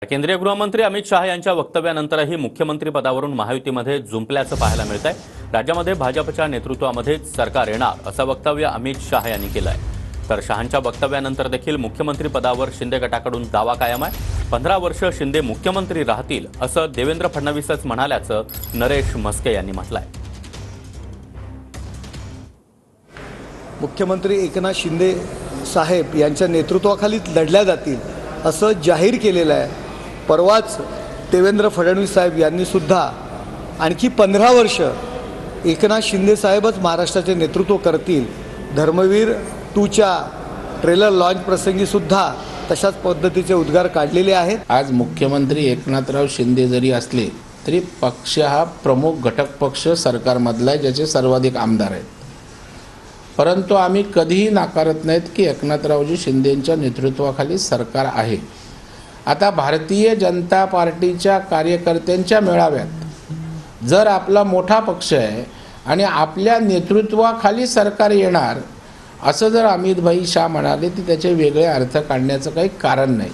केंद्रीय गृहमंत्री अमित शाह यांच्या वक्तव्यानंतरही मुख्यमंत्री पदावरून महायुतीमध्ये जुंपल्याचं पाहायला मिळतंय। राज्यामध्ये भाजपच्या नेतृत्वामध्येच सरकार येणार असं वक्तव्य अमित शाह यांनी केलंय। तर शहांच्या वक्तव्यानंतर देखील मुख्यमंत्री पदावर शिंदे गटाकडून दावा कायम आहे। 15 वर्ष शिंदे मुख्यमंत्री राहतील असं देवेंद्र फडणवीसच म्हणाल्याचं नरेश म्हस्के यांनी म्हटलंय। मुख्यमंत्री एकनाथ शिंदे साहेब यांच्या नेतृत्वाखाली लढल्या जातील असं जाहीर केलेलं आहे। परवाच देवेंद्र फडणवीस साहेब यांनी सुद्धा आणखी 15 वर्ष एकनाथ शिंदे साहेबच महाराष्ट्राचे नेतृत्व करतील। धर्मवीर 2च्या ट्रेलर लॉन्च प्रसंगी सुद्धा तशाच पद्धतीचे उद्गार काढलेले आहेत। आज मुख्यमंत्री एकनाथराव शिंदे जरी असले तरी पक्ष हा प्रमुख घटक पक्ष सरकारमधला आहे, ज्याचे सर्वाधिक आमदार आहेत। परंतु आम्ही कधीही नाकारत नाहीत की एकनाथरावजी शिंदेंच्या नेतृत्वाखाली सरकार आहे। आता भारतीय जनता पार्टीच्या कार्यकर्त्यांच्या मेळाव्यात जर आपला मोठा पक्ष आहे आणि आपल्या नेतृत्वाखाली सरकार येणार असं जर अमित भाई शाह म्हणाले, तर त्याचे वेगळे अर्थ काढण्याचं काही कारण नाही।